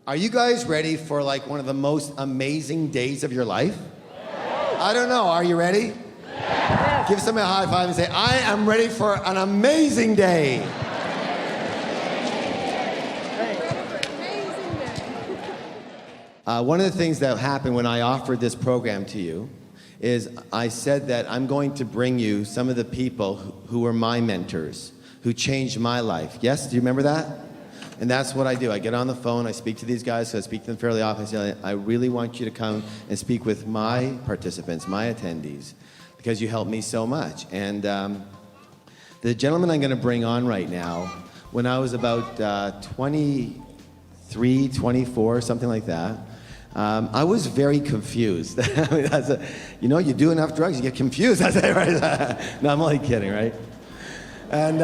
Are you guys ready for like one of the most amazing days of your life? I don't know. Are you ready? Yes. Give somebody a high five and say, I am ready for an amazing day. One of the things that happened when I offered this program to you is I said that I'm going to bring you some of the people who were my mentors, who changed my life. Yes, do you remember that? And that's what I do. I get on the phone, I speak to these guys, so I speak to them fairly often. I say, I really want you to come and speak with my participants, my attendees, because you helped me so much. And the gentleman I'm going to bring on right now, when I was about 23, 24, something like that, I was very confused. I mean, you do enough drugs, you get confused. I say, right? No, I'm only kidding, right? And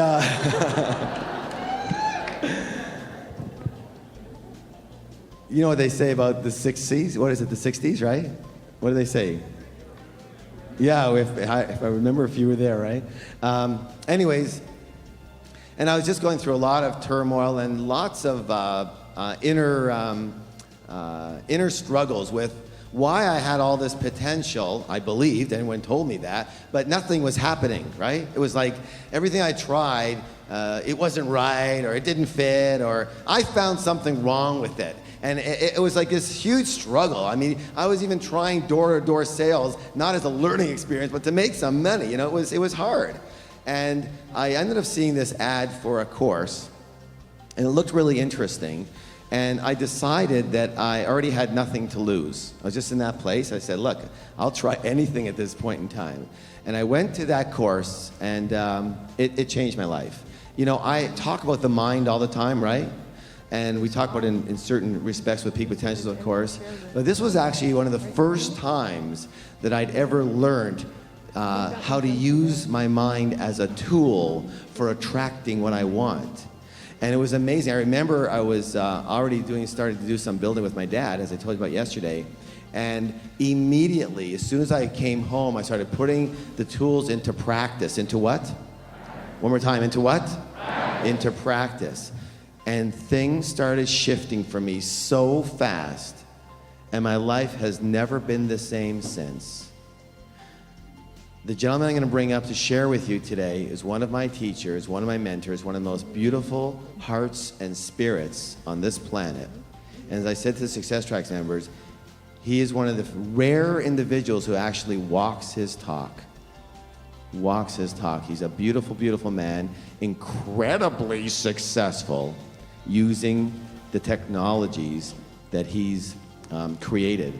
you know what they say about the 60s? What is it, the 60s, right? What do they say? Yeah, if I remember if you were there, right? Anyways, and I was just going through a lot of turmoil and lots of inner struggles with why I had all this potential. I believed, anyone told me that, but nothing was happening, right? It was like everything I tried, it wasn't right, or it didn't fit, or I found something wrong with it. And it was like this huge struggle. I mean, I was even trying door-to-door sales, not as a learning experience, but to make some money. It was hard. And I ended up seeing this ad for a course, and it looked really interesting. And I decided that I already had nothing to lose. I was just in that place. I said, look, I'll try anything at this point in time. And I went to that course, and it changed my life. I talk about the mind all the time, right? And we talk about it in certain respects with peak potentials, of course. But this was actually one of the first times that I'd ever learned how to use my mind as a tool for attracting what I want. And it was amazing. I remember I was started to do some building with my dad, as I told you about yesterday. And immediately, as soon as I came home, I started putting the tools into practice. Into what? One more time. Into what? Into practice. And things started shifting for me so fast, and my life has never been the same since. The gentleman I'm going to bring up to share with you today is one of my teachers, one of my mentors, one of the most beautiful hearts and spirits on this planet. And as I said to the Success Tracks members, he is one of the rare individuals who actually walks his talk. Walks his talk. He's a beautiful, beautiful man, incredibly successful, using the technologies that he's created.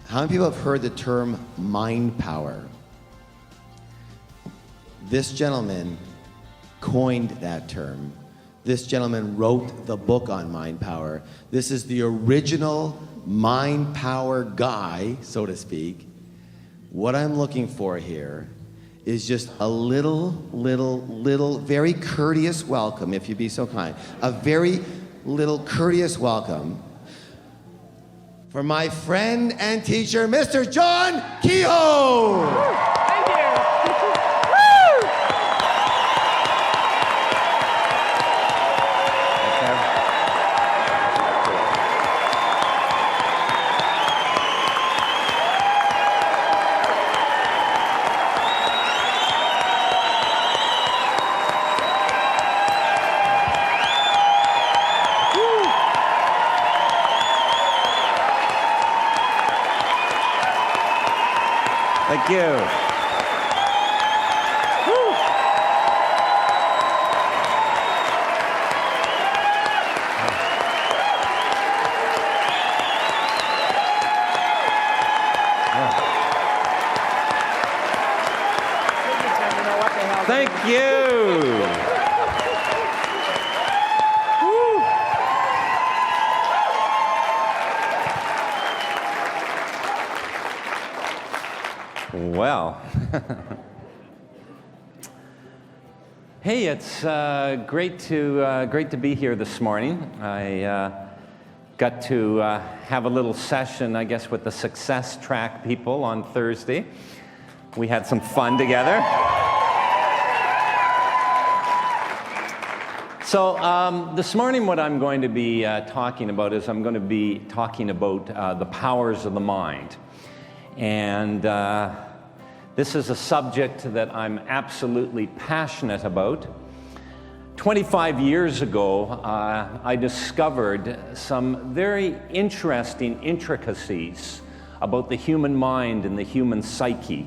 How many people have heard the term mind power? This gentleman coined that term. This gentleman wrote the book on mind power. This is the original mind power guy, so to speak. What I'm looking for here is just a little, very courteous welcome, if you'd be so kind. A very little courteous welcome for my friend and teacher, Mr. John Kehoe. Thank you. Thank you. Woo. Thank you. Well, hey, it's great to be here this morning. I got to have a little session, I guess, with the Success Track people on Thursday. We had some fun together. This morning what I'm going to be talking about is I'm going to be talking about the powers of the mind. And this is a subject that I'm absolutely passionate about. 25 years ago, I discovered some very interesting intricacies about the human mind and the human psyche,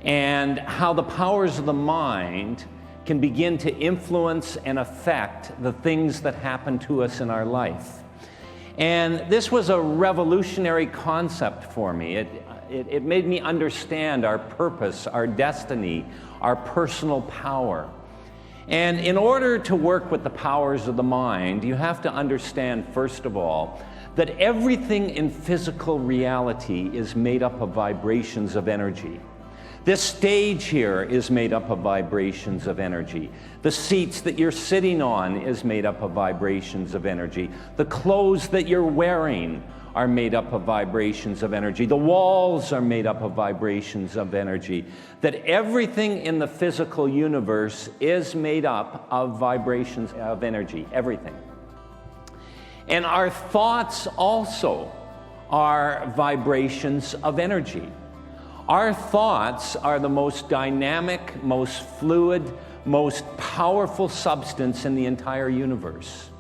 and how the powers of the mind can begin to influence and affect the things that happen to us in our life. And this was a revolutionary concept for me. It made me understand our purpose, our destiny, our personal power. And in order to work with the powers of the mind, you have to understand, first of all, that everything in physical reality is made up of vibrations of energy. This stage here is made up of vibrations of energy. The seats that you're sitting on is made up of vibrations of energy. The clothes that you're wearing are made up of vibrations of energy. The walls are made up of vibrations of energy. That everything in the physical universe is made up of vibrations of energy, everything. And our thoughts also are vibrations of energy. Our thoughts are the most dynamic, most fluid, most powerful substance in the entire universe.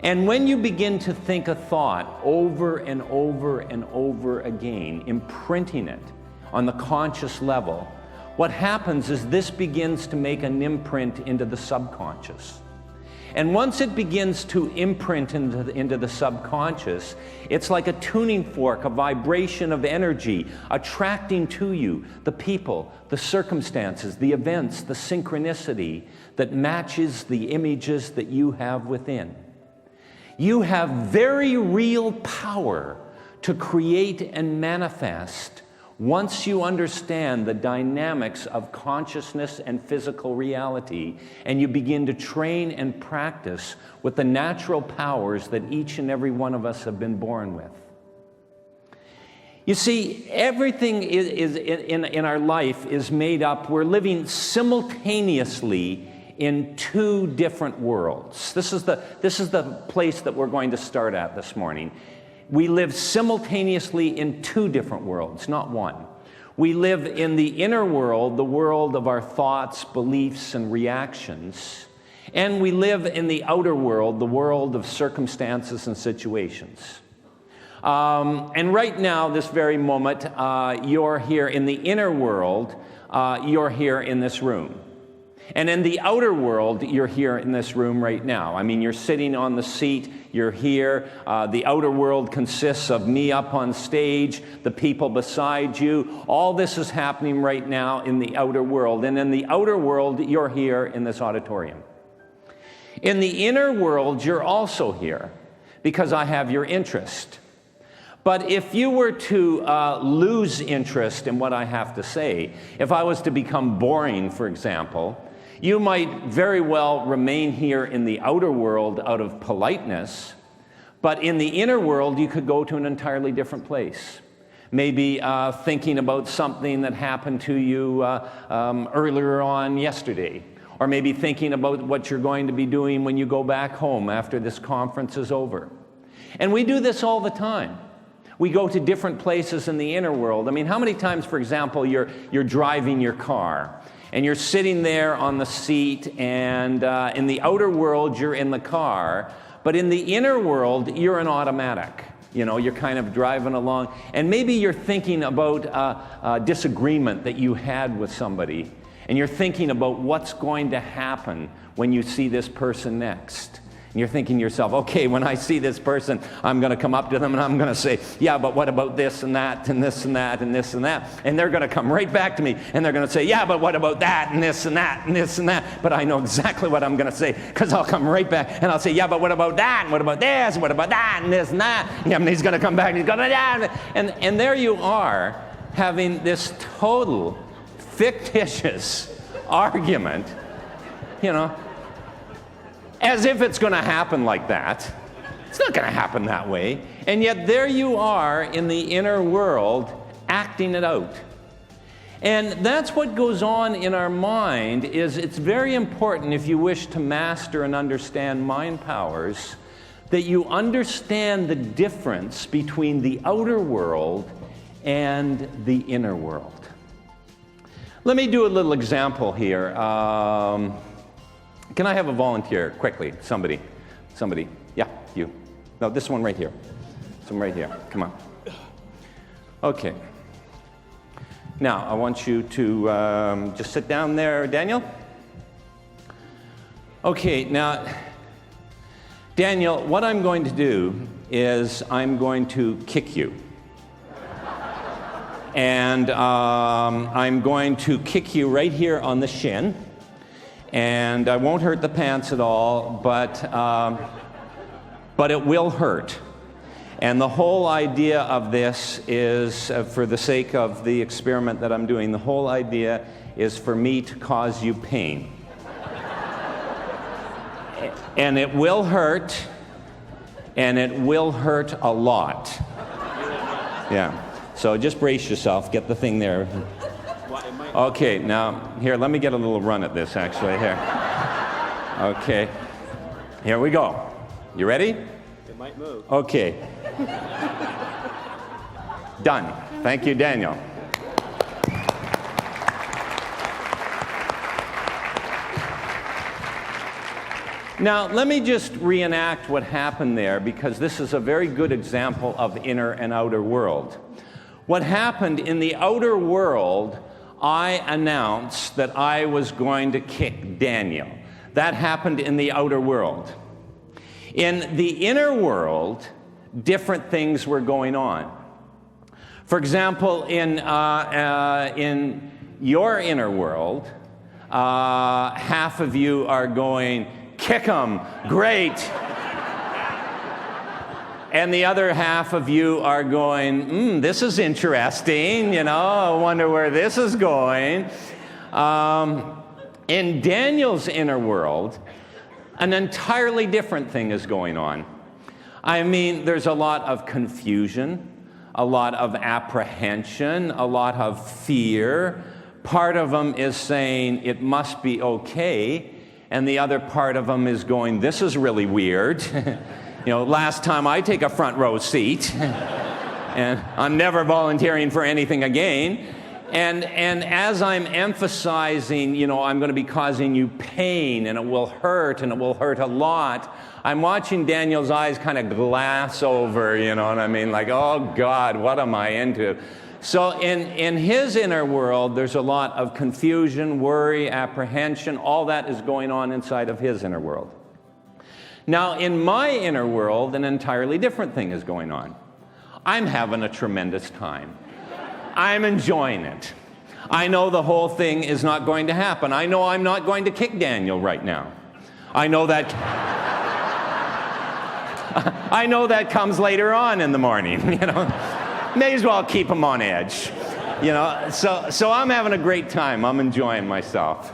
And when you begin to think a thought over and over and over again, imprinting it on the conscious level, what happens is this begins to make an imprint into the subconscious. And once it begins to imprint into the subconscious, it's like a tuning fork, a vibration of energy, attracting to you the people, the circumstances, the events, the synchronicity that matches the images that you have within. You have very real power to create and manifest once you understand the dynamics of consciousness and physical reality, and you begin to train and practice with the natural powers that each and every one of us have been born with. You see, everything is in our life is made up. We're living simultaneously in two different worlds. This is the place that we're going to start at this morning. We live simultaneously in two different worlds, not one. We live in the inner world, the world of our thoughts, beliefs, and reactions. And we live in the outer world, the world of circumstances and situations. And right now, this very moment, you're here in the inner world, you're here in this room. And in the outer world, you're here in this room right now. I mean, you're sitting on the seat, you're here. The outer world consists of me up on stage, the people beside you. All this is happening right now in the outer world. And in the outer world, you're here in this auditorium. In the inner world, you're also here because I have your interest. But if you were to lose interest in what I have to say, if I was to become boring, for example, you might very well remain here in the outer world out of politeness, but in the inner world, you could go to an entirely different place. Maybe thinking about something that happened to you earlier on yesterday, or maybe thinking about what you're going to be doing when you go back home after this conference is over. And we do this all the time. We go to different places in the inner world. I mean, how many times, for example, you're driving your car, and you're sitting there on the seat, and in the outer world, you're in the car, but in the inner world, you're an automatic. You know, you're kind of driving along, and maybe you're thinking about a disagreement that you had with somebody, and you're thinking about what's going to happen when you see this person next. And you're thinking to yourself, okay, when I see this person, I'm going to come up to them and I'm going to say, yeah, but what about this and that and this and that and this and that? And they're going to come right back to me and they're going to say, yeah, but what about that and this and that and this and that? But I know exactly what I'm going to say, because I'll come right back and I'll say, yeah, but what about that? And what about this? And what about that? And this and that? Yeah, and he's going to come back and he's going to, and there you are having this total fictitious argument, you know, as if it's going to happen like that. It's not going to happen that way. And yet there you are in the inner world acting it out. And that's what goes on in our mind. Is it's very important, if you wish to master and understand mind powers, that you understand the difference between the outer world and the inner world. Let me do a little example here. Can I have a volunteer quickly? Somebody. Yeah, you. No, this one right here. This one right here. Come on. Okay. Now, I want you to just sit down there, Daniel. Okay, now, Daniel, what I'm going to do is I'm going to kick you. And I'm going to kick you right here on the shin. And I won't hurt the pants at all, but it will hurt. And the whole idea of this is, for the sake of the experiment that I'm doing, the whole idea is for me to cause you pain. And it will hurt, and it will hurt a lot. Yeah. So just brace yourself, get the thing there. Okay, now, here, let me get a little run at this, actually, here. Okay. Here we go. You ready? It might move. Okay. Done. Thank you, Daniel. Now, let me just reenact what happened there, because this is a very good example of inner and outer world. What happened in the outer world, I announced that I was going to kick Daniel. That happened in the outer world. In the inner world, different things were going on. For example, in your inner world, half of you are going, kick 'em, great. And the other half of you are going, this is interesting, I wonder where this is going. In Daniel's inner world, an entirely different thing is going on. I mean, there's a lot of confusion, a lot of apprehension, a lot of fear. Part of them is saying it must be okay, and the other part of them is going, this is really weird. Last time I take a front row seat, and I'm never volunteering for anything again. And as I'm emphasizing, I'm going to be causing you pain, and it will hurt a lot, I'm watching Daniel's eyes kind of glass over, you know what I mean? Like, oh God, what am I into? So in his inner world, there's a lot of confusion, worry, apprehension, all that is going on inside of his inner world. Now, in my inner world, an entirely different thing is going on. I'm having a tremendous time. I'm enjoying it. I know the whole thing is not going to happen. I know I'm not going to kick Daniel right now. I know that comes later on in the morning, May as well keep him on edge. So I'm having a great time. I'm enjoying myself.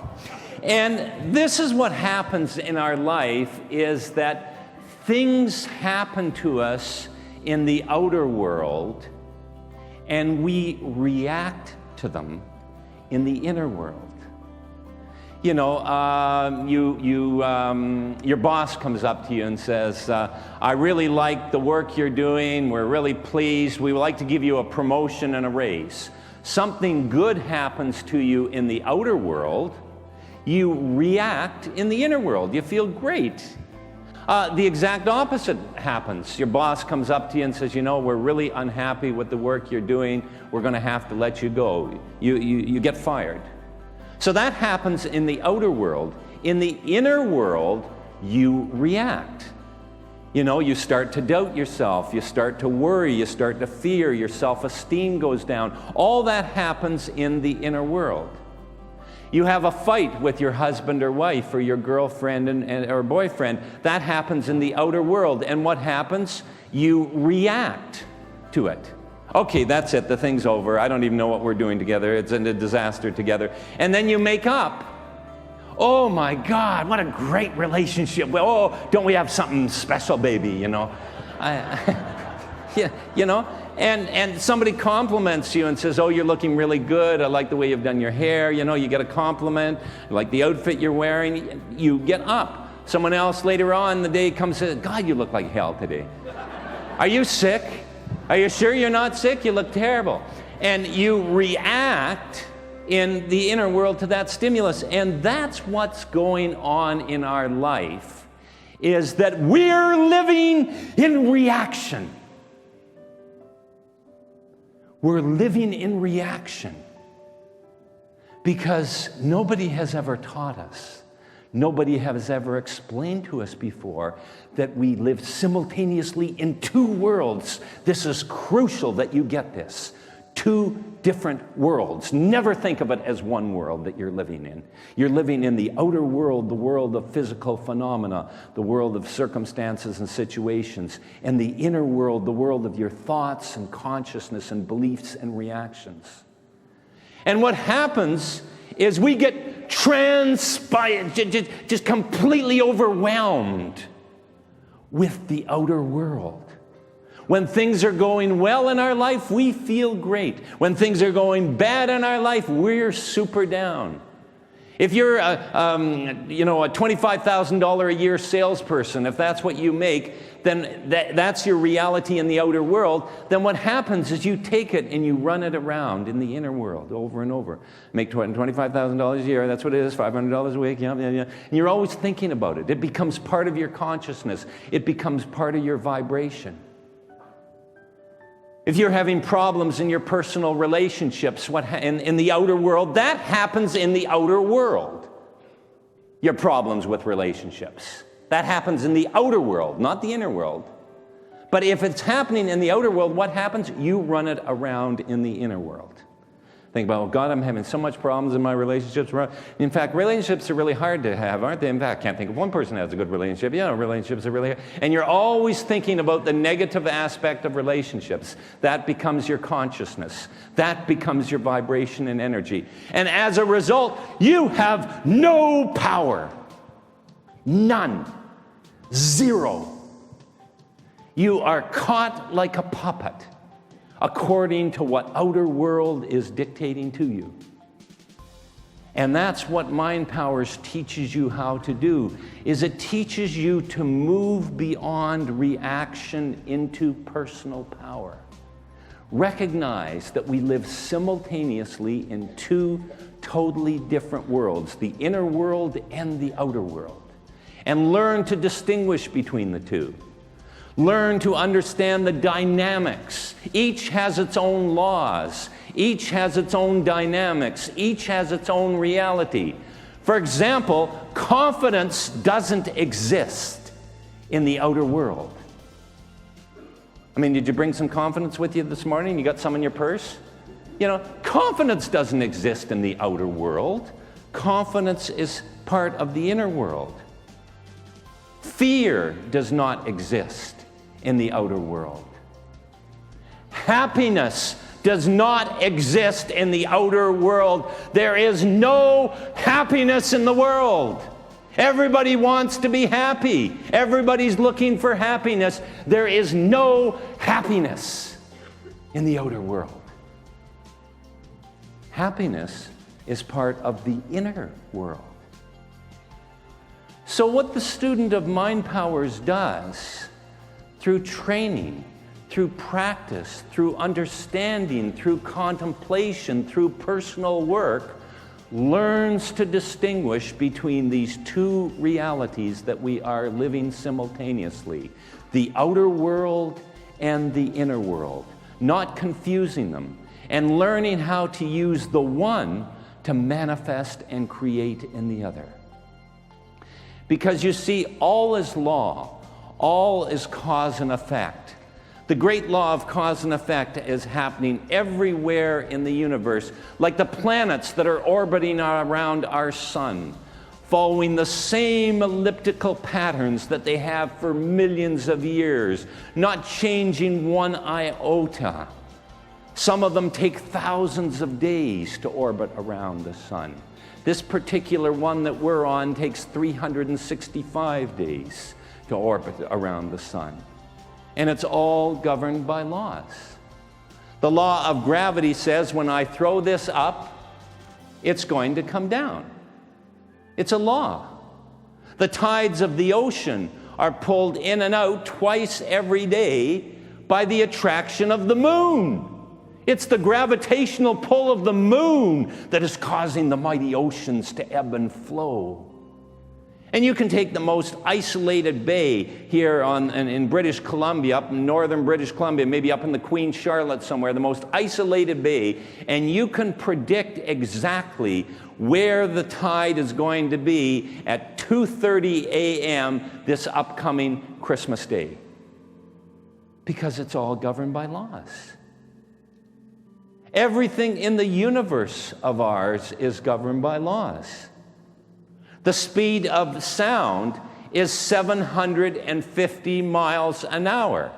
And this is what happens in our life, is that things happen to us in the outer world, and we react to them in the inner world. Your boss comes up to you and says, I really like the work you're doing. We're really pleased. We would like to give you a promotion and a raise. Something good happens to you in the outer world. You react in the inner world. You feel great. The exact opposite happens. Your boss comes up to you and says, we're really unhappy with the work you're doing. We're going to have to let you go. You get fired. So that happens in the outer world. In the inner world, you react. You start to doubt yourself. You start to worry. You start to fear. Your self-esteem goes down. All that happens in the inner world. You have a fight with your husband or wife or your girlfriend or boyfriend. That happens in the outer world. And what happens? You react to it. Okay, that's it. The thing's over. I don't even know what we're doing together. It's a disaster together. And then you make up. Oh my God, what a great relationship. Oh, don't we have something special, baby, Yeah, you know, and somebody compliments you and says, oh, you're looking really good. I like the way you've done your hair. You know, you get a compliment. I like the outfit you're wearing. You get up. Someone else later on in the day comes and says, God, you look like hell today. Are you sick? Are you sure you're not sick? You look terrible. And you react in the inner world to that stimulus. And that's what's going on in our life, is that we're living in reaction. We're living in reaction because nobody has ever taught us, nobody has ever explained to us before that we live simultaneously in two worlds. This is crucial that you get this. Two different worlds. Never think of it as one world that you're living in. You're living in the outer world, the world of physical phenomena, the world of circumstances and situations, and the inner world, the world of your thoughts and consciousness and beliefs and reactions. And what happens is we get transpired, just completely overwhelmed with the outer world. When things are going well in our life, we feel great. When things are going bad in our life, we're super down. If you're a $25,000 a year salesperson, if that's what you make, then that's your reality in the outer world. Then what happens is you take it and you run it around in the inner world over and over. Make $25,000 a year, that's what it is, $500 a week, yeah. And you're always thinking about it. It becomes part of your consciousness. It becomes part of your vibration. If you're having problems in your personal relationships, in the outer world, that happens in the outer world. Your problems with relationships. That happens in the outer world, not the inner world. But if it's happening in the outer world, what happens? You run it around in the inner world. Think about, oh God, I'm having so much problems in my relationships. In fact, relationships are really hard to have, aren't they? In fact, I can't think of one person who has a good relationship. Yeah, relationships are really hard. And you're always thinking about the negative aspect of relationships. That becomes your consciousness. That becomes your vibration and energy. And as a result, you have no power. None. Zero. You are caught like a puppet, according to what outer world is dictating to you. And that's what Mind Powers teaches you how to do, is it teaches you to move beyond reaction into personal power. Recognize that we live simultaneously in two totally different worlds, the inner world and the outer world, and learn to distinguish between the two. Learn to understand the dynamics. Each has its own laws. Each has its own dynamics. Each has its own reality. For example, confidence doesn't exist in the outer world. I mean, did you bring some confidence with you this morning? You got some in your purse? You know, confidence doesn't exist in the outer world. Confidence is part of the inner world. Fear does not exist in the outer world. Happiness does not exist in the outer world. There is no happiness in the world. Everybody wants to be happy. Everybody's looking for happiness. There is no happiness in the outer world. Happiness is part of the inner world. So what the student of Mind Powers does, through training, through practice, through understanding, through contemplation, through personal work, learns to distinguish between these two realities that we are living simultaneously, the outer world and the inner world, not confusing them, and learning how to use the one to manifest and create in the other. Because you see, all is law. All is cause and effect. The great law of cause and effect is happening everywhere in the universe, like the planets that are orbiting around our sun, following the same elliptical patterns that they have for millions of years, not changing one iota. Some of them take thousands of days to orbit around the sun. This particular one that we're on takes 365 days to orbit around the sun. and it's all governed by laws. The law of gravity says when I throw this up, it's going to come down. It's a law. The tides of the ocean are pulled in and out twice every day by the attraction of the moon. It's the gravitational pull of the moon that is causing the mighty oceans to ebb and flow. And you can take the most isolated bay here in British Columbia, up in northern British Columbia, maybe up in the Queen Charlotte somewhere, the most isolated bay, and you can predict exactly where the tide is going to be at 2:30 a.m. this upcoming Christmas Day. Because it's all governed by laws. Everything in the universe of ours is governed by laws. The speed of sound is 750 miles an hour.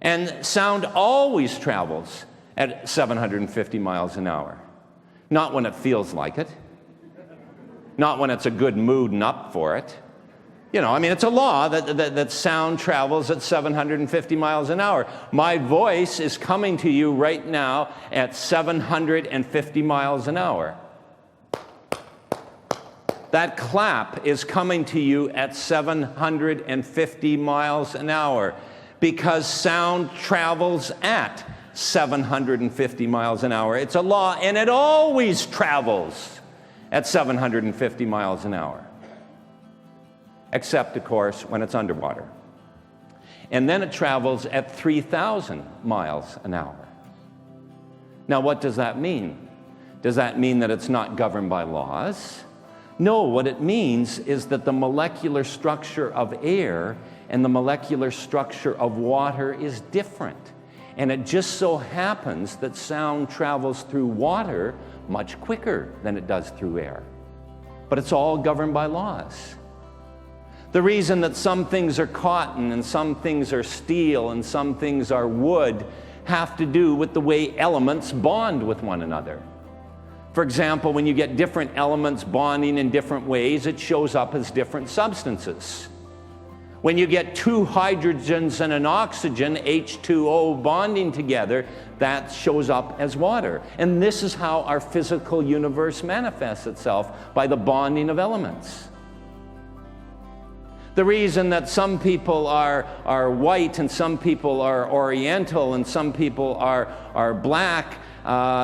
And sound always travels at 750 miles an hour. Not when it feels like it. Not when it's a good mood and up for it. You know, I mean, it's a law that sound travels at 750 miles an hour. My voice is coming to you right now at 750 miles an hour. That clap is coming to you at 750 miles an hour because sound travels at 750 miles an hour. It's a law, and it always travels at 750 miles an hour. Except, of course, when it's underwater. And then it travels at 3,000 miles an hour. Now, what does that mean? Does that mean that it's not governed by laws? No, what it means is that the molecular structure of air and the molecular structure of water is different. And it just so happens that sound travels through water much quicker than it does through air. But it's all governed by laws. The reason that some things are cotton and some things are steel and some things are wood have to do with the way elements bond with one another. For example, when you get different elements bonding in different ways, it shows up as different substances. When you get two hydrogens and an oxygen, H2O, bonding together, that shows up as water. And this is how our physical universe manifests itself, by the bonding of elements. The reason that some people are white and some people are oriental and some people are black,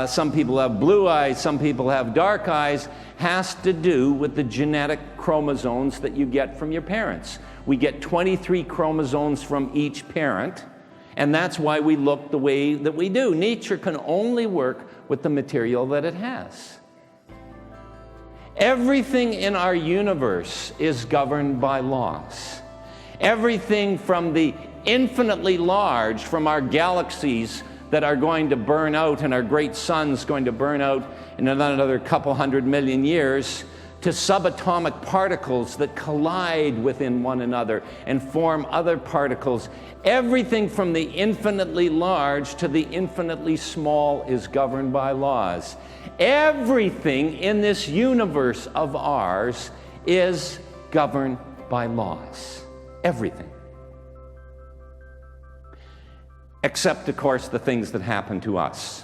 some people have blue eyes, some people have dark eyes, has to do with the genetic chromosomes that you get from your parents. We get 23 chromosomes from each parent, and that's why we look the way that we do. Nature can only work with the material that it has. Everything in our universe is governed by laws. Everything from the infinitely large, from our galaxies that are going to burn out and our great sun's going to burn out in another couple 100 million years, to subatomic particles that collide within one another and form other particles. Everything from the infinitely large to the infinitely small is governed by laws. Everything in this universe of ours is governed by laws. Everything. Except, of course, the things that happen to us.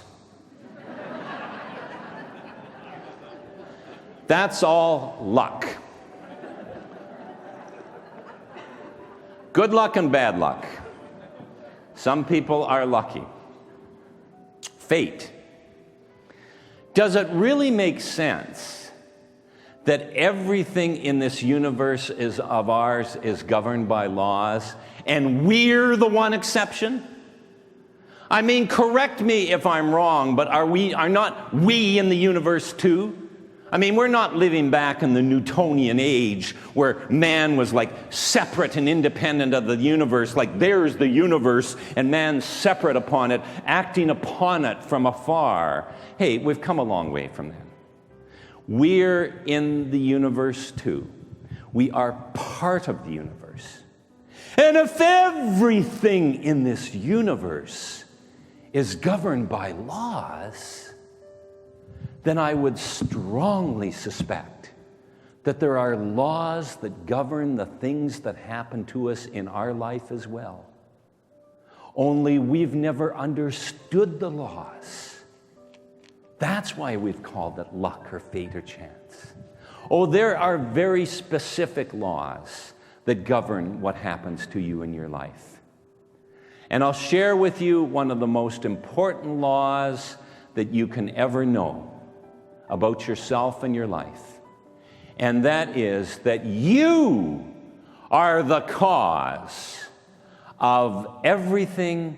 That's all luck. Good luck and bad luck. Some people are lucky. Fate. Does it really make sense that everything in this universe of ours is governed by laws, and we're the one exception? I mean, correct me if I'm wrong, but are not we in the universe too? I mean, we're not living back in the Newtonian age where man was like separate and independent of the universe, like there's the universe and man's separate upon it, acting upon it from afar. Hey, we've come a long way from that. We're in the universe too. We are part of the universe. And if everything in this universe is governed by laws, then I would strongly suspect that there are laws that govern the things that happen to us in our life as well. Only we've never understood the laws. That's why we've called it luck or fate or chance. Oh, there are very specific laws that govern what happens to you in your life. And I'll share with you one of the most important laws that you can ever know about yourself and your life. And that is that you are the cause of everything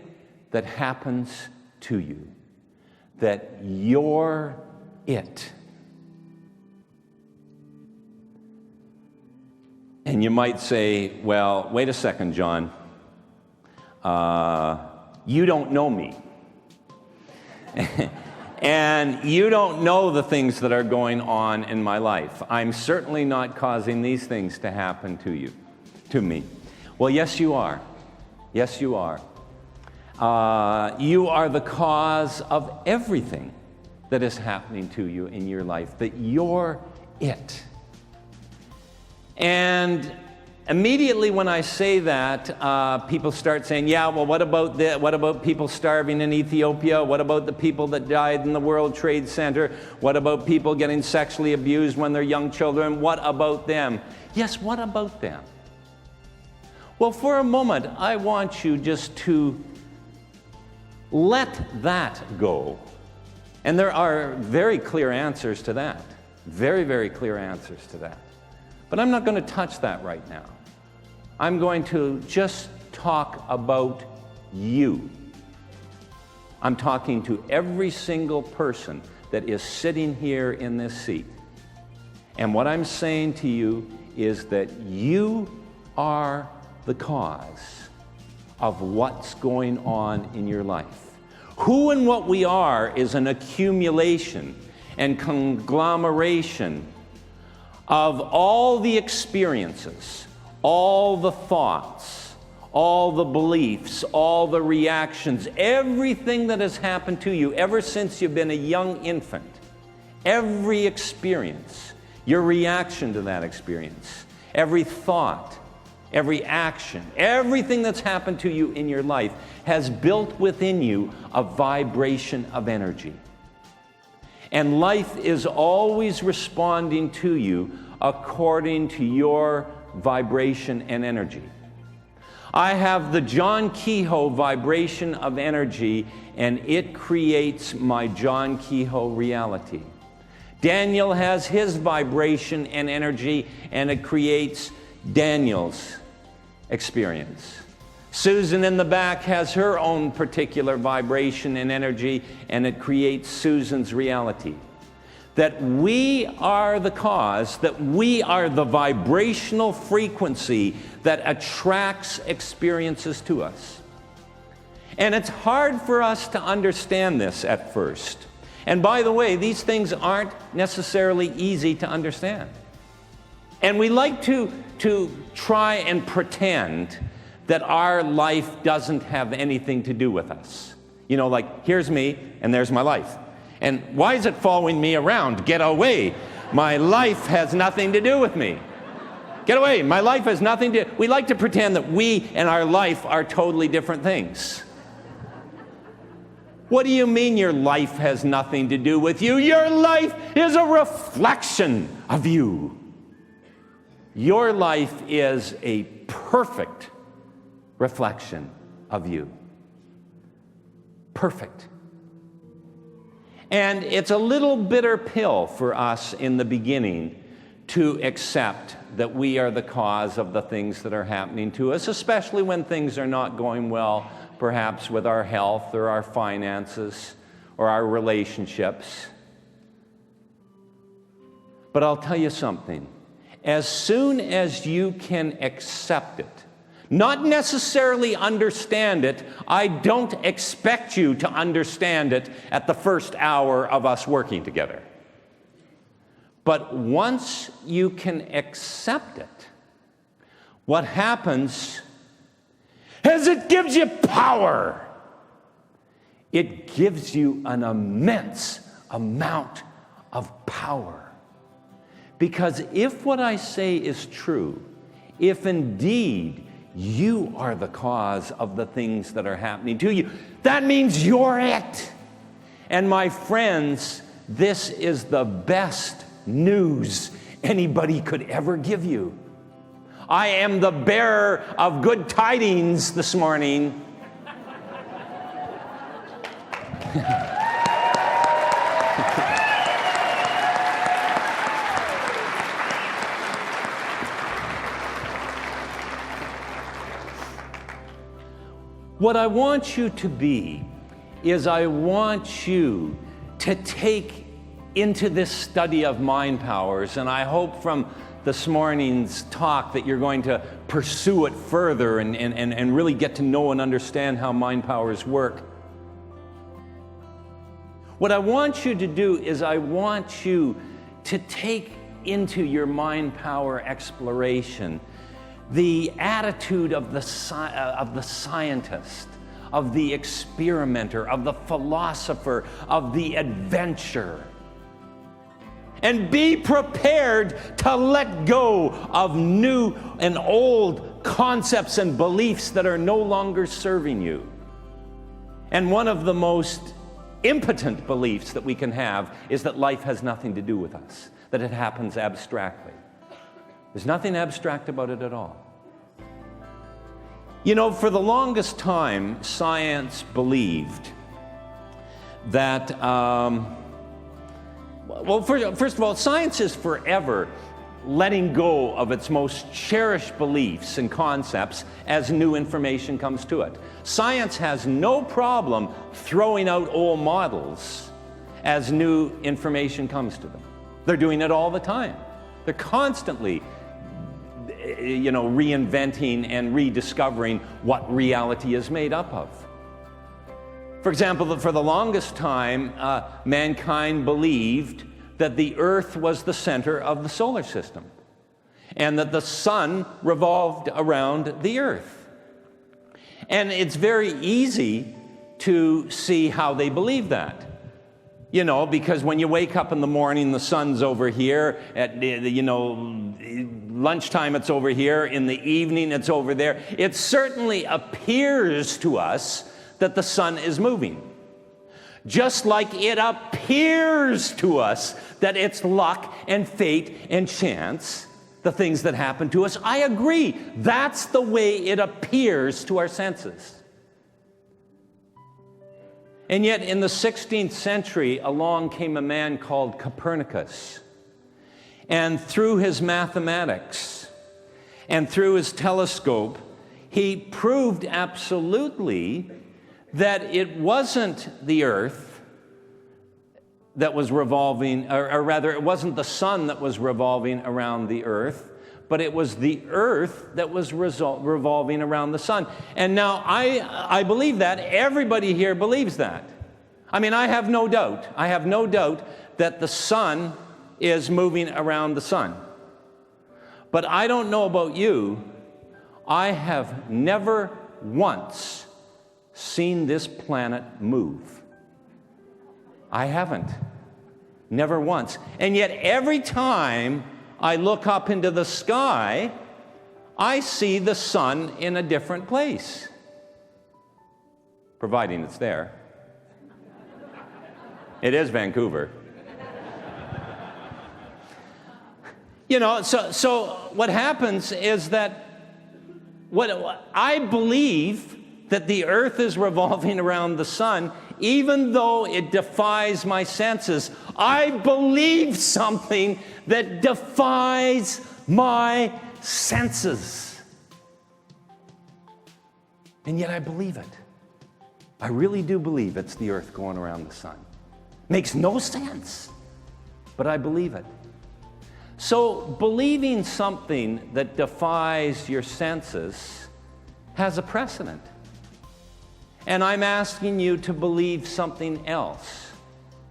that happens to you. That you're it. And you might say, well, wait a second, John. You don't know me. And you don't know the things that are going on in my life. I'm certainly not causing these things to happen to me. Well, yes, you are. Yes, you are. You are the cause of everything that is happening to you in your life, that you're it. And immediately when I say that, people start saying, yeah, well, what about people starving in Ethiopia? What about the people that died in the World Trade Center? What about people getting sexually abused when they're young children? What about them? Yes, what about them? Well, for a moment, I want you just to let that go. And there are very clear answers to that. Very, very clear answers to that. But I'm not going to touch that right now. I'm going to just talk about you. I'm talking to every single person that is sitting here in this seat. And what I'm saying to you is that you are the cause of what's going on in your life. Who and what we are is an accumulation and conglomeration of all the experiences, all the thoughts, all the beliefs, all the reactions, everything that has happened to you ever since you've been a young infant, every experience, your reaction to that experience, every thought, every action, everything that's happened to you in your life has built within you a vibration of energy. And life is always responding to you according to your vibration and energy. I have the John Kehoe vibration of energy, and it creates my John Kehoe reality. Daniel has his vibration and energy, and it creates Daniel's experience. Susan in the back has her own particular vibration and energy, and it creates Susan's reality. That we are the cause, that we are the vibrational frequency that attracts experiences to us. And it's hard for us to understand this at first. And by the way, these things aren't necessarily easy to understand. And we like to try and pretend that our life doesn't have anything to do with us. You know, like, here's me, and there's my life. And why is it following me around? Get away. My life has nothing to do with me. Get away. My life has nothing to... We like to pretend that we and our life are totally different things. What do you mean your life has nothing to do with you? Your life is a reflection of you. Your life is a perfect reflection of you. Perfect. And it's a little bitter pill for us in the beginning to accept that we are the cause of the things that are happening to us, especially when things are not going well, perhaps with our health or our finances or our relationships. But I'll tell you something. As soon as you can accept it, not necessarily understand it, I don't expect you to understand it at the first hour of us working together. But once you can accept it, what happens is it gives you power. It gives you an immense amount of power. Because if what I say is true, if indeed You are the cause of the things that are happening to you. That means you're it. And my friends, this is the best news anybody could ever give you. I am the bearer of good tidings this morning. What I want you to be is I want you to take into this study of mind powers, and I hope from this morning's talk that you're going to pursue it further and really get to know and understand how mind powers work. What I want you to do is I want you to take into your mind power exploration the attitude of the scientist, of the experimenter, of the philosopher, of the adventurer. And be prepared to let go of new and old concepts and beliefs that are no longer serving you. And one of the most impotent beliefs that we can have is that life has nothing to do with us, that it happens abstractly. There's nothing abstract about it at all. You know, for the longest time, science believed that, first of all, science is forever letting go of its most cherished beliefs and concepts as new information comes to it. Science has no problem throwing out old models as new information comes to them. They're doing it all the time. They're constantly reinventing and rediscovering what reality is made up of. For example, for the longest time, mankind believed that the Earth was the center of the solar system and that the sun revolved around the Earth. And it's very easy to see how they believe that. You know, because when you wake up in the morning, the sun's over here. At lunchtime, it's over here. In the evening, it's over there. It certainly appears to us that the sun is moving. Just like it appears to us that it's luck and fate and chance, the things that happen to us. I agree. That's the way it appears to our senses. And yet in the 16th century, along came a man called Copernicus. And through his mathematics and through his telescope, he proved absolutely that it wasn't the Earth that was revolving, or rather, it wasn't the sun that was revolving around the Earth, but it was the Earth that was revolving around the sun. And now I believe that. Everybody here believes that. I mean, I have no doubt. I have no doubt that the sun is moving around the sun. But I don't know about you. I have never once seen this planet move. I haven't. Never once. And yet every time I look up into the sky, I see the sun in a different place. Providing it's there. It is Vancouver. You know, so what happens is that what I believe that the Earth is revolving around the sun, even though it defies my senses. I believe something that defies my senses. And yet I believe it. I really do believe it's the Earth going around the sun. Makes no sense, but I believe it. So believing something that defies your senses has a precedent. And I'm asking you to believe something else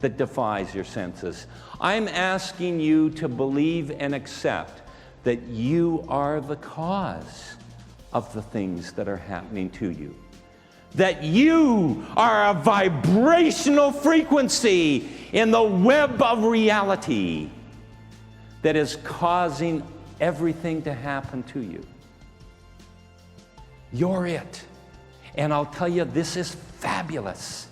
that defies your senses. I'm asking you to believe and accept that you are the cause of the things that are happening to you. That you are a vibrational frequency in the web of reality that is causing everything to happen to you. You're it. And I'll tell you, this is fabulous.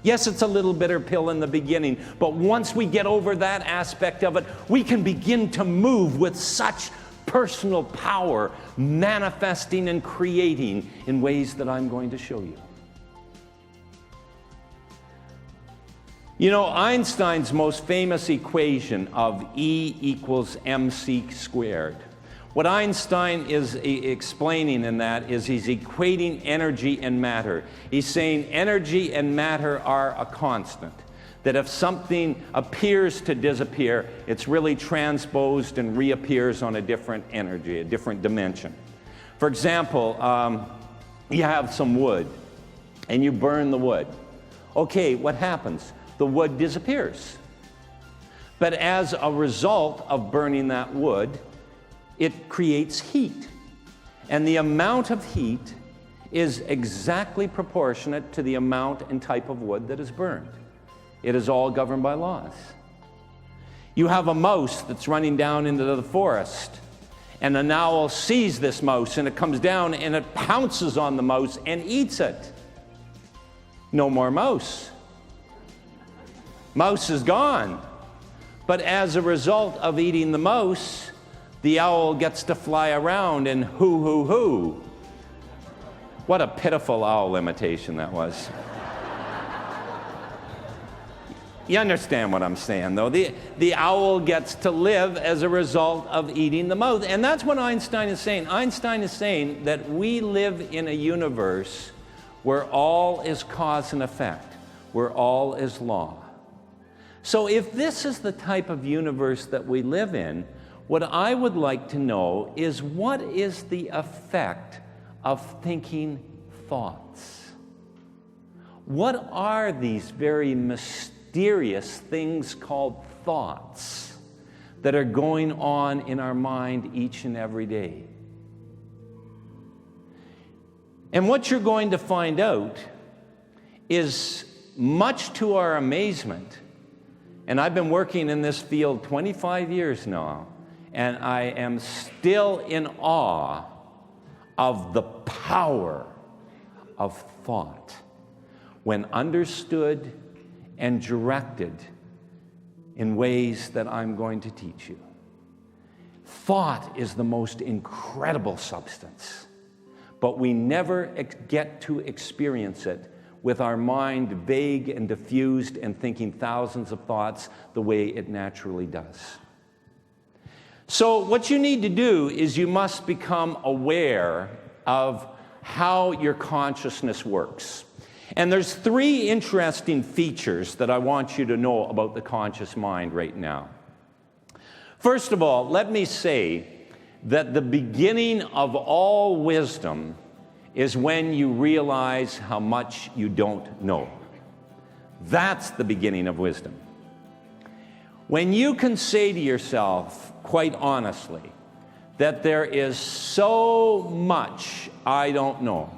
Yes, it's a little bitter pill in the beginning, but once we get over that aspect of it, we can begin to move with such personal power, manifesting and creating in ways that I'm going to show you. You know, Einstein's most famous equation of E equals mc squared. What Einstein is explaining in that is he's equating energy and matter. He's saying energy and matter are a constant. That if something appears to disappear, it's really transposed and reappears on a different energy, a different dimension. For example, you have some wood and you burn the wood. Okay, what happens? The wood disappears. But as a result of burning that wood, it creates heat. And the amount of heat is exactly proportionate to the amount and type of wood that is burned. It is all governed by laws. You have a mouse that's running down into the forest, and an owl sees this mouse, and it comes down and it pounces on the mouse and eats it. No more mouse. Mouse is gone. But as a result of eating the mouse, the owl gets to fly around and hoo, hoo, hoo. What a pitiful owl imitation that was. You understand what I'm saying, though. The owl gets to live as a result of eating the mouse. And that's what Einstein is saying. Einstein is saying that we live in a universe where all is cause and effect, where all is law. So if this is the type of universe that we live in, what I would like to know is, what is the effect of thinking thoughts? What are these very mysterious things called thoughts that are going on in our mind each and every day? And what you're going to find out is, much to our amazement, and I've been working in this field 25 years now, and I am still in awe of the power of thought when understood and directed in ways that I'm going to teach you. Thought is the most incredible substance, but we never get to experience it with our mind vague and diffused and thinking thousands of thoughts the way it naturally does. So what you need to do is you must become aware of how your consciousness works. And there's three interesting features that I want you to know about the conscious mind right now. First of all, let me say that the beginning of all wisdom is when you realize how much you don't know. That's the beginning of wisdom. When you can say to yourself, quite honestly, that there is so much I don't know,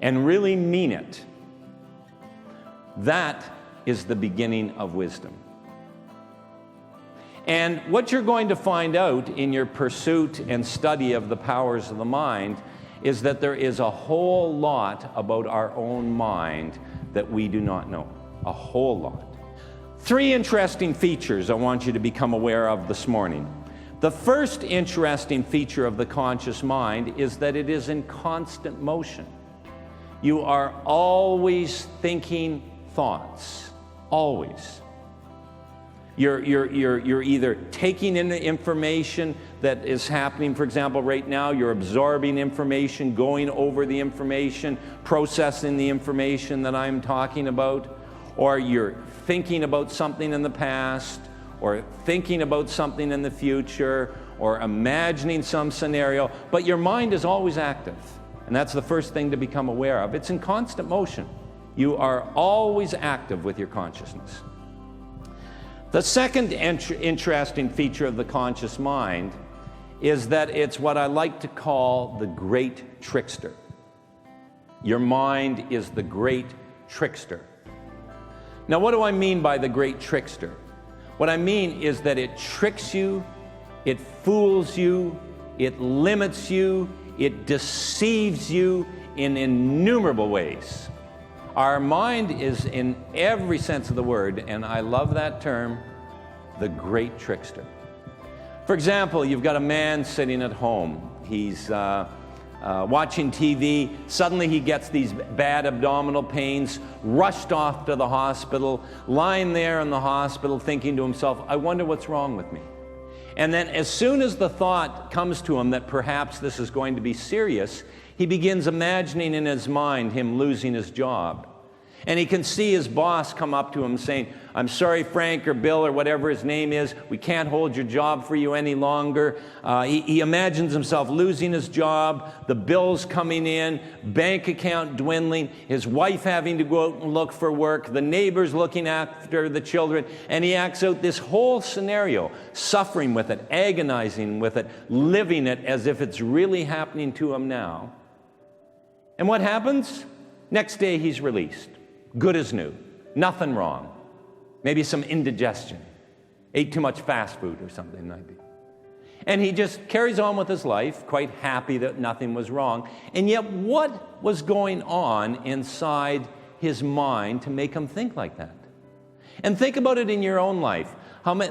and really mean it, that is the beginning of wisdom. And what you're going to find out in your pursuit and study of the powers of the mind is that there is a whole lot about our own mind that we do not know. A whole lot. Three interesting features I want you to become aware of this morning. The first interesting feature of the conscious mind is that it is in constant motion. You are always thinking thoughts. Always. You're either taking in the information that is happening. For example, right now, you're absorbing information, going over the information, processing the information that I'm talking about, or you're thinking about something in the past, or thinking about something in the future, or imagining some scenario, but your mind is always active. And that's the first thing to become aware of. It's in constant motion. You are always active with your consciousness. The second interesting feature of the conscious mind is that it's what I like to call the great trickster. Your mind is the great trickster. Now, what do I mean by the great trickster? What I mean is that it tricks you, it fools you, it limits you, It deceives you in innumerable ways. Our mind is, in every sense of the word, and I love that term, the great trickster. For example, you've got a man sitting at home. He's watching TV. Suddenly he gets these bad abdominal pains, rushed off to the hospital, lying there in the hospital thinking to himself, I wonder what's wrong with me. And then as soon as the thought comes to him that perhaps this is going to be serious, he begins imagining in his mind him losing his job. And he can see his boss come up to him saying, I'm sorry, Frank or Bill or whatever his name is, we can't hold your job for you any longer. He imagines himself losing his job, the bills coming in, bank account dwindling, his wife having to go out and look for work, the neighbors looking after the children, and he acts out this whole scenario, suffering with it, agonizing with it, living it as if it's really happening to him now. And what happens? Next day he's released. Good as new. Nothing wrong. Maybe some indigestion. Ate too much fast food or something maybe. And he just carries on with his life, quite happy that nothing was wrong. And yet what was going on inside his mind to make him think like that? And think about it in your own life.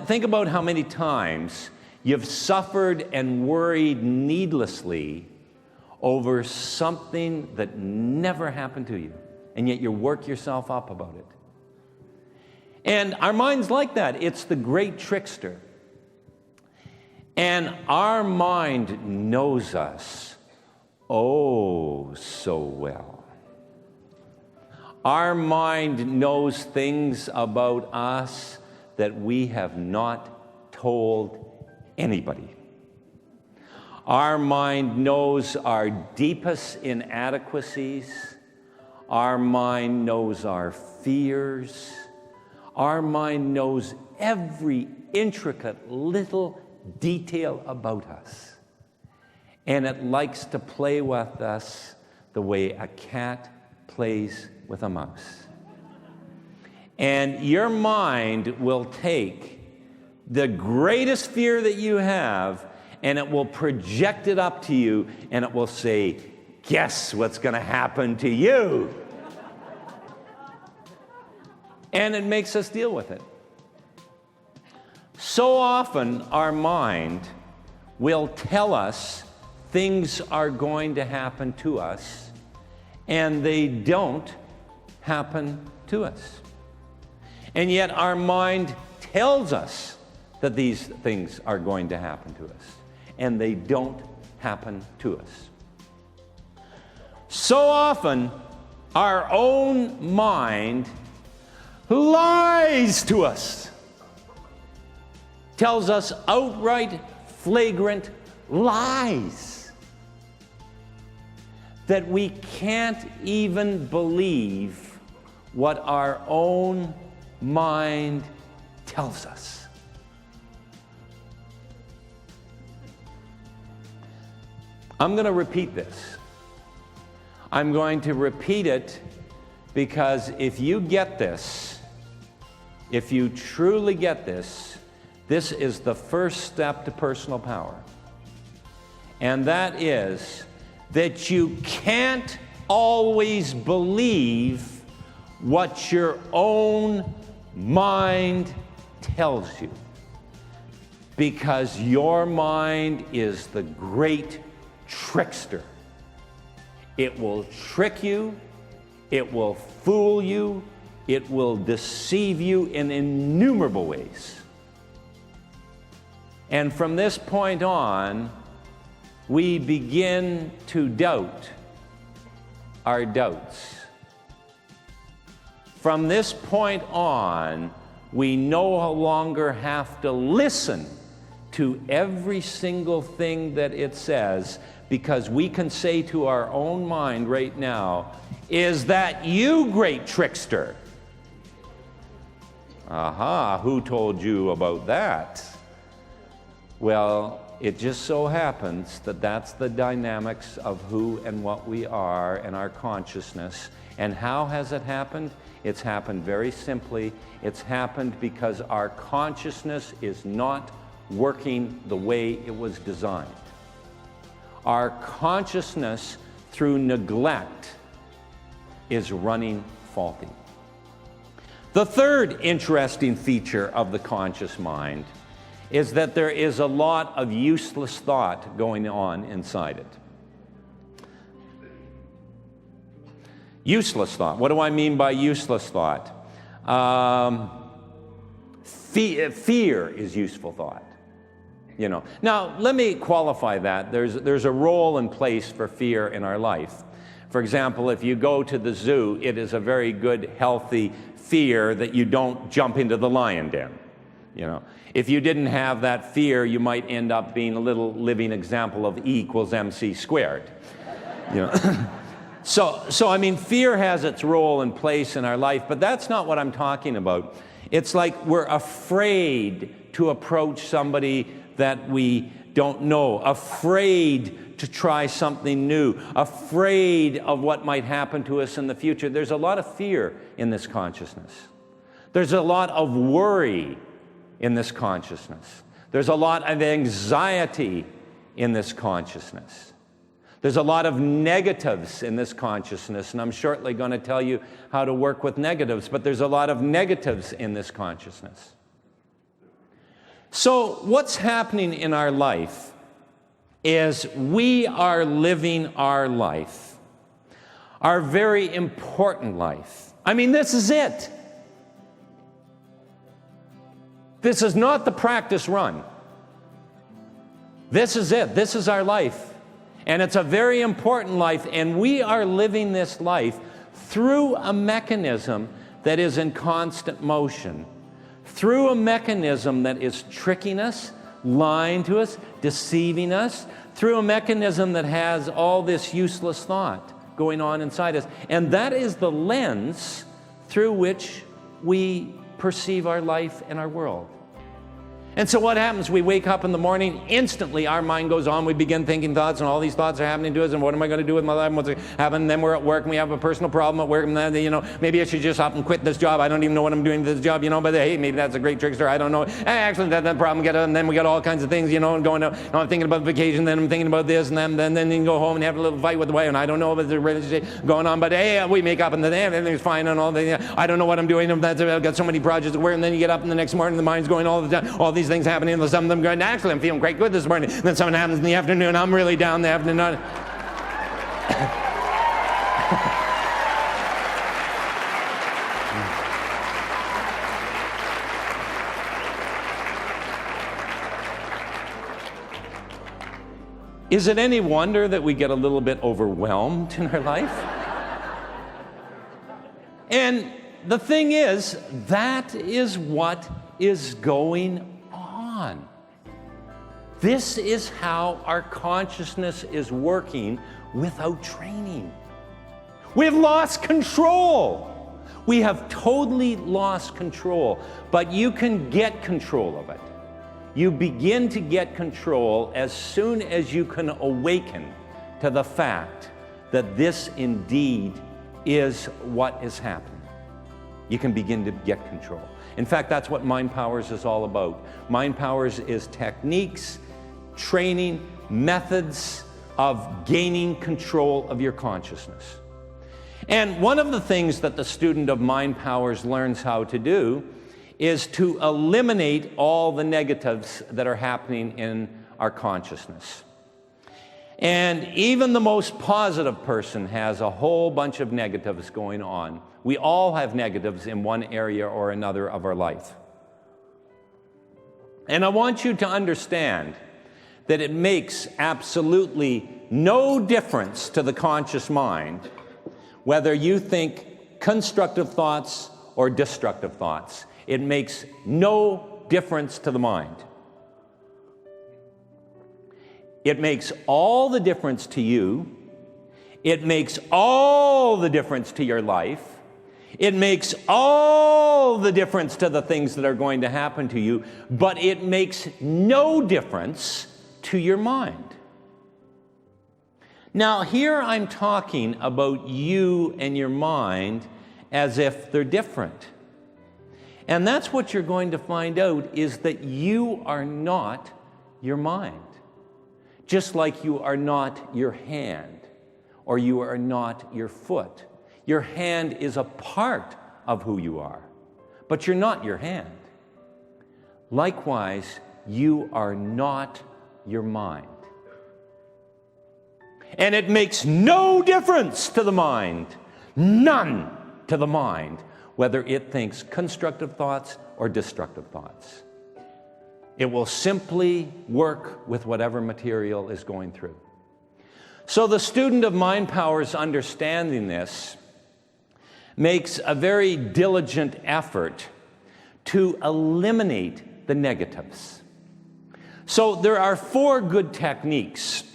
Think about how many times you've suffered and worried needlessly over something that never happened to you, and yet you work yourself up about it. And our mind's like that. It's the great trickster. And our mind knows us oh so well. Our mind knows things about us that we have not told anybody. Our mind knows our deepest inadequacies. Our mind knows our fears. Our mind knows every intricate little detail about us. And it likes to play with us the way a cat plays with a mouse. And your mind will take the greatest fear that you have, and it will project it up to you, and it will say, guess what's going to happen to you? And it makes us deal with it. So often our mind will tell us things are going to happen to us, and they don't happen to us. And yet our mind tells us that these things are going to happen to us, and they don't happen to us. So often, our own mind lies to us, tells us outright, flagrant lies that we can't even believe what our own mind tells us. I'm going to repeat this. I'm going to repeat it because if you get this, if you truly get this, this is the first step to personal power. And that is that you can't always believe what your own mind tells you, because your mind is the great trickster. It will trick you, it will fool you, it will deceive you in innumerable ways. And from this point on, we begin to doubt our doubts. From this point on, we no longer have to listen to every single thing that it says, because we can say to our own mind right now, is that you, great trickster? Aha, who told you about that? Well, it just so happens that that's the dynamics of who and what we are and our consciousness. And how has it happened? It's happened very simply. It's happened because our consciousness is not working the way it was designed. our consciousness through neglect is running faulty. The third interesting feature of the conscious mind is that there is a lot of useless thought going on inside it. Useless thought. What do I mean by useless thought? Fear is useful thought. Now, let me qualify that. There's a role and place for fear in our life. For example, if you go to the zoo, it is a very good, healthy fear that you don't jump into the lion den. If you didn't have that fear, you might end up being a little living example of E equals MC squared. So I mean, fear has its role and place in our life, but that's not what I'm talking about. It's like we're afraid to approach somebody that we don't know, afraid to try something new, afraid of what might happen to us in the future. There's a lot of fear in this consciousness. There's a lot of worry in this consciousness. There's a lot of anxiety in this consciousness. There's a lot of negatives in this consciousness, and I'm shortly going to tell you how to work with negatives, but there's a lot of negatives in this consciousness. So what's happening in our life is we are living our life, our very important life. I mean, this is it. This is not the practice run. This is it. This is our life. And it's a very important life, and we are living this life through a mechanism that is in constant motion, through a mechanism that is tricking us, lying to us, deceiving us, through a mechanism that has all this useless thought going on inside us. And that is the lens through which we perceive our life and our world. And so what happens? We wake up in the morning, instantly our mind goes on, we begin thinking thoughts, and all these thoughts are happening to us, and what am I going to do with my life, and what's happening? Then we're at work, and we have a personal problem at work, and then, maybe I should just up and quit this job. I don't even know what I'm doing with this job, but hey, maybe that's a great trickster, I don't know. Actually, that's the problem, and then we got all kinds of things, and going out, I'm thinking about vacation, then I'm thinking about this, and then you can go home and have a little fight with the wife, and I don't know if there's a relationship going on, but hey, we make up, and then everything's fine, and all the, I don't know what I'm doing, I've got so many projects at work, and then you get up in the next morning, the mind's going all the time, all these things happening, and some of them going, actually, I'm feeling quite good this morning. And then something happens in the afternoon, I'm really down in the afternoon. Is it any wonder that we get a little bit overwhelmed in our life? And the thing is, that is what is going on. This is how our consciousness is working without training. We've lost control. We have totally lost control, but you can get control of it. You begin to get control as soon as you can awaken to the fact that this indeed is what is happening. You can begin to get control. In fact, that's what Mind Powers is all about. Mind Powers is techniques, training, methods of gaining control of your consciousness. And one of the things that the student of Mind Powers learns how to do is to eliminate all the negatives that are happening in our consciousness. And even the most positive person has a whole bunch of negatives going on. We all have negatives in one area or another of our life. And I want you to understand that it makes absolutely no difference to the conscious mind whether you think constructive thoughts or destructive thoughts. It makes no difference to the mind. It makes all the difference to you. It makes all the difference to your life. It makes all the difference to the things that are going to happen to you, but it makes no difference to your mind. Now, here I'm talking about you and your mind as if they're different. And that's what you're going to find out, is that you are not your mind. just like you are not your hand or you are not your foot. Your hand is a part of who you are, but you're not your hand. Likewise, you are not your mind. And it makes no difference to the mind, none to the mind, whether it thinks constructive thoughts or destructive thoughts. It will simply work with whatever material is going through. So the student of mind powers understanding this makes a very diligent effort to eliminate the negatives. So there are 4 good techniques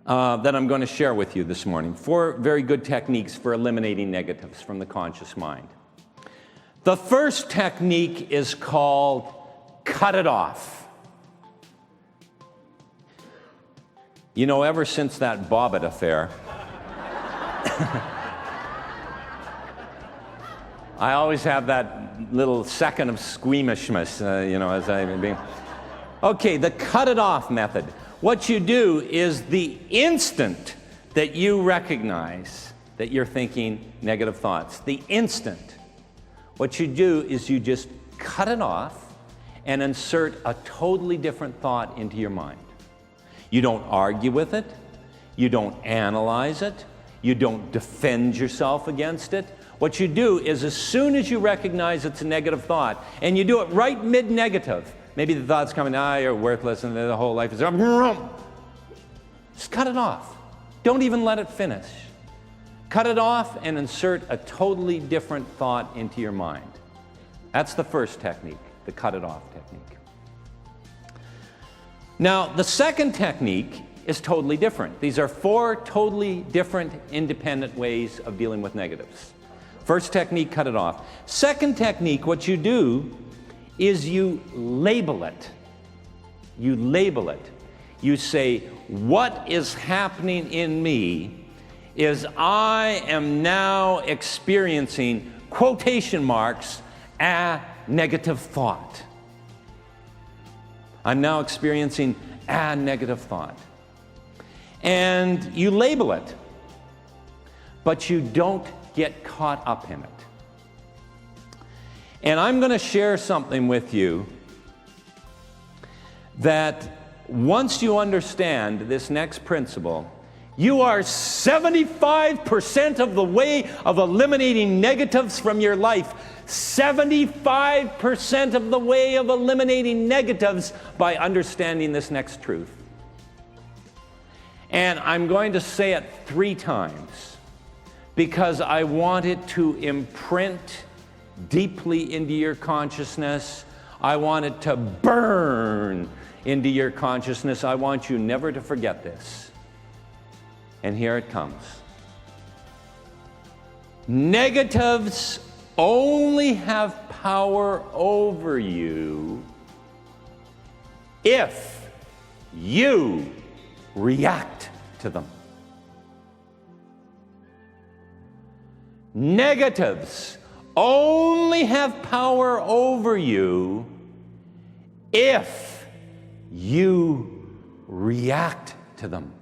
that I'm going to share with you this morning. 4 very good techniques for eliminating negatives from the conscious mind. The first technique is called cut it off. You know, ever since that Bobbitt affair, I always have that little second of squeamishness, as I'm being... Okay, the cut it off method. What you do is the instant that you recognize that you're thinking negative thoughts, the instant, what you do is you just cut it off and insert a totally different thought into your mind. You don't argue with it. You don't analyze it. You don't defend yourself against it. What you do is as soon as you recognize it's a negative thought, and you do it right mid-negative, maybe the thought's coming, you're worthless, and the whole life is... Just cut it off. Don't even let it finish. Cut it off and insert a totally different thought into your mind. That's the first technique, the cut it off technique. Now, the second technique is totally different. These are 4 totally different, independent ways of dealing with negatives. First technique, cut it off. Second technique, what you do is you label it. You label it. You say, what is happening in me is I am now experiencing, quotation marks, a negative thought. I'm now experiencing a negative thought. And you label it, but you don't get caught up in it. And I'm going to share something with you that once you understand this next principle, you are 75% of the way of eliminating negatives from your life. 75% of the way of eliminating negatives by understanding this next truth. And I'm going to say it 3 times because I want it to imprint deeply into your consciousness. I want it to burn into your consciousness. I want you never to forget this. And here it comes. Negatives only have power over you if you react to them. Negatives only have power over you if you react to them.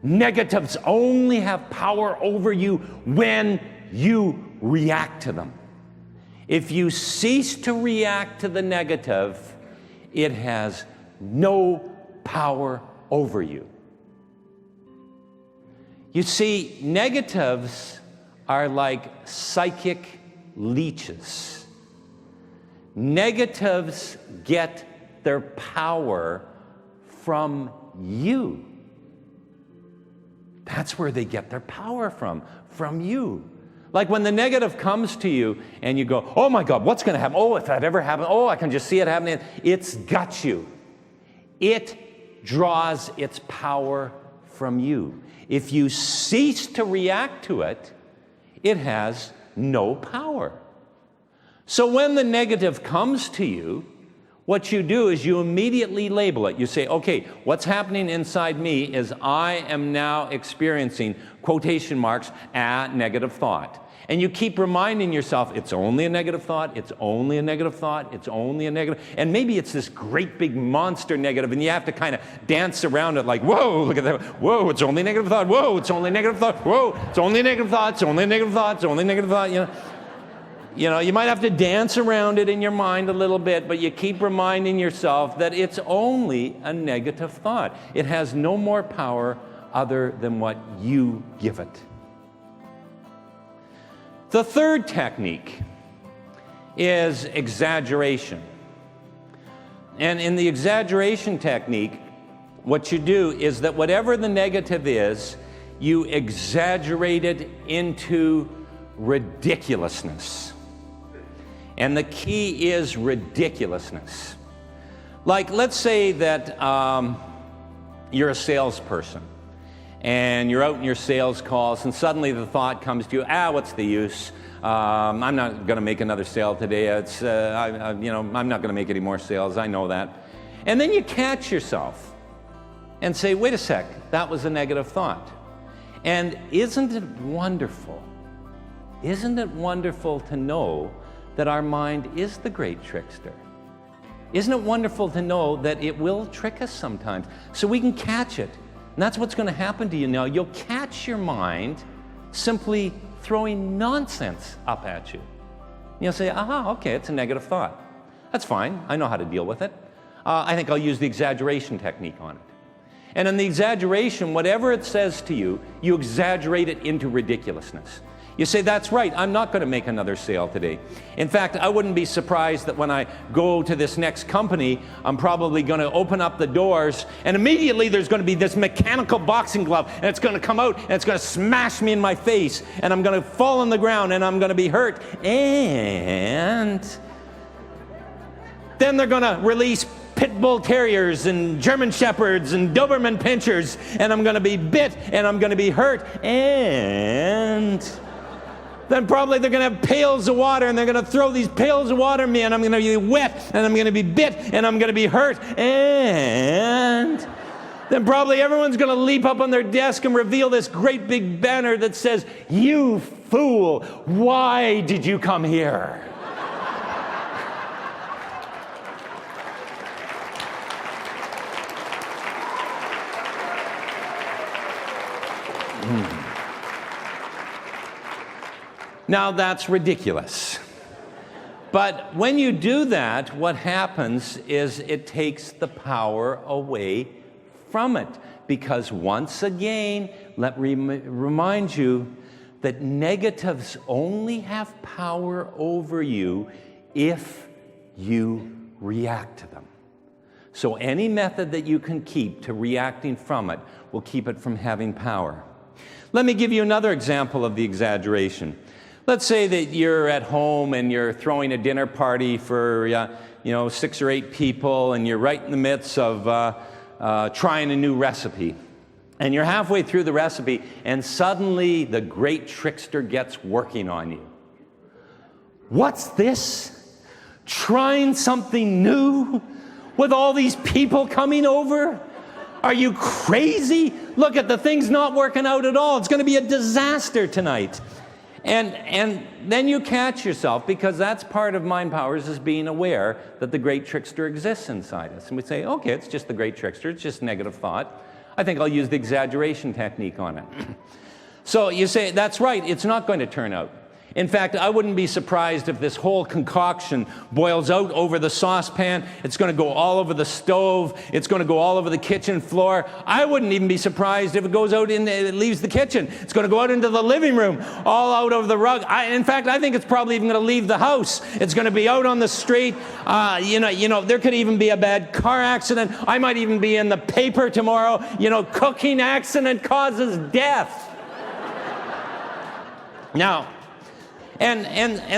Negatives only have power over you when you react to them. If you cease to react to the negative, it has no power over you. You see, negatives are like psychic leeches. Negatives get their power from you. That's where they get their power from you. Like when the negative comes to you and you go, oh my God, what's going to happen? Oh, if that ever happened, oh, I can just see it happening. It's got you. It draws its power from you. If you cease to react to it, it has no power. So when the negative comes to you, what you do is you immediately label it. You say, okay, what's happening inside me is I am now experiencing, quotation marks, a negative thought. And you keep reminding yourself, it's only a negative thought, it's only a negative thought, it's only a negative. And maybe it's this great big monster negative, and you have to kind of dance around it like, whoa, look at that. Whoa, it's only a negative thought. Whoa, it's only a negative thought. Whoa, it's only a negative thought. It's only a negative thought. It's only a negative thought. You know, you might have to dance around it in your mind a little bit, but you keep reminding yourself that it's only a negative thought. It has no more power other than what you give it. The third technique is exaggeration. And in the exaggeration technique, what you do is that whatever the negative is, you exaggerate it into ridiculousness. And the key is ridiculousness. Like, let's say that you're a salesperson, and you're out in your sales calls, and suddenly the thought comes to you, what's the use? I'm not going to make another sale today. I'm not going to make any more sales. I know that. And then you catch yourself and say, wait a sec, that was a negative thought. And isn't it wonderful? Isn't it wonderful to know that our mind is the great trickster? Isn't it wonderful to know that it will trick us sometimes so we can catch it? And that's what's going to happen to you now. You'll catch your mind simply throwing nonsense up at you. You'll say, okay, it's a negative thought. That's fine. I know how to deal with it. I think I'll use the exaggeration technique on it. And in the exaggeration, whatever it says to you, you exaggerate it into ridiculousness. You say, that's right, I'm not going to make another sale today. In fact, I wouldn't be surprised that when I go to this next company, I'm probably going to open up the doors, and immediately there's going to be this mechanical boxing glove, and it's going to come out, and it's going to smash me in my face, and I'm going to fall on the ground, and I'm going to be hurt. And then they're going to release pit bull terriers and German shepherds and Doberman pinschers, and I'm going to be bit, and I'm going to be hurt, and then probably they're going to have pails of water, and they're going to throw these pails of water at me, and I'm going to be wet, and I'm going to be bit, and I'm going to be hurt, and then probably everyone's going to leap up on their desk and reveal this great big banner that says, "You fool, why did you come here?" Now that's ridiculous. But when you do that, what happens is it takes the power away from it. Because once again, let me remind you that negatives only have power over you if you react to them. So any method that you can keep to reacting from it will keep it from having power. Let me give you another example of the exaggeration. Let's say that you're at home and you're throwing a dinner party for 6 or 8 people, and you're right in the midst of trying a new recipe. And you're halfway through the recipe, and suddenly the great trickster gets working on you. What's this? Trying something new with all these people coming over? Are you crazy? Look at the thing's not working out at all. It's going to be a disaster tonight. And then you catch yourself, because that's part of mind powers, is being aware that the great trickster exists inside us. And we say, okay, it's just the great trickster. It's just negative thought. I think I'll use the exaggeration technique on it. So you say, that's right, it's not going to turn out. In fact, I wouldn't be surprised if this whole concoction boils out over the saucepan. It's going to go all over the stove. It's going to go all over the kitchen floor. I wouldn't even be surprised if it goes out it leaves the kitchen. It's going to go out into the living room, all out over the rug. In fact, I think it's probably even going to leave the house. It's going to be out on the street. There could even be a bad car accident. I might even be in the paper tomorrow. Cooking accident causes death. Now,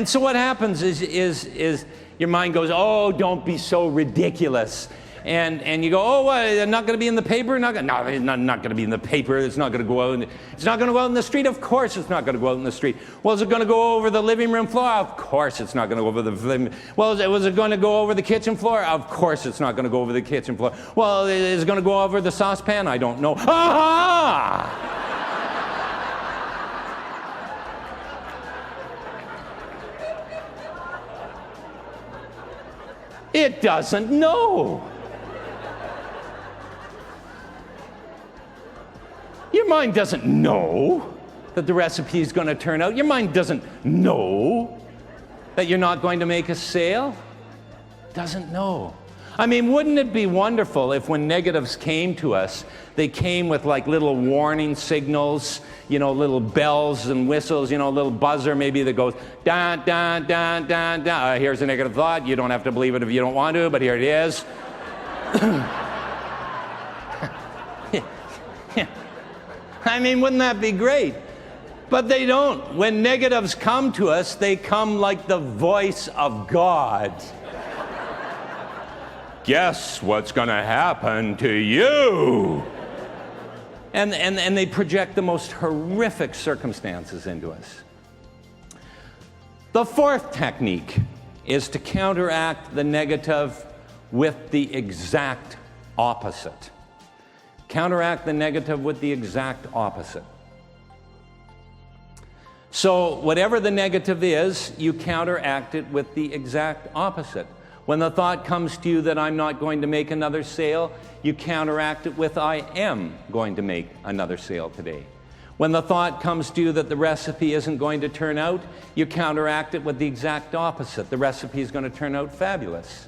so what happens is your mind goes, oh, don't be so ridiculous. and you go, oh, what, not going to be in the paper? No, it's not going to be in the paper. It's not going to go out. It's not going to go out in the street. Of course it's not going to go out in the street. Well, is it going to go over the living room floor? Of course it's not going to go over the living. Well, was it going to go over the kitchen floor? Of course it's not going to go over the kitchen floor. Well, is it going to go over the saucepan? I don't know. Aha! It doesn't know. Your mind doesn't know that the recipe is going to turn out. Your mind doesn't know that you're not going to make a sale. Doesn't know. I mean, wouldn't it be wonderful if when negatives came to us, they came with like little warning signals, you know, little bells and whistles, you know, a little buzzer maybe that goes, da, da, da, da, da. Here's a negative thought. You don't have to believe it if you don't want to, but here it is. I mean, wouldn't that be great? But they don't. When negatives come to us, they come like the voice of God. Guess what's going to happen to you? And they project the most horrific circumstances into us. The fourth technique is to counteract the negative with the exact opposite. Counteract the negative with the exact opposite. So whatever the negative is, you counteract it with the exact opposite. When the thought comes to you that I'm not going to make another sale, you counteract it with I am going to make another sale today. When the thought comes to you that the recipe isn't going to turn out, you counteract it with the exact opposite. The recipe is going to turn out fabulous.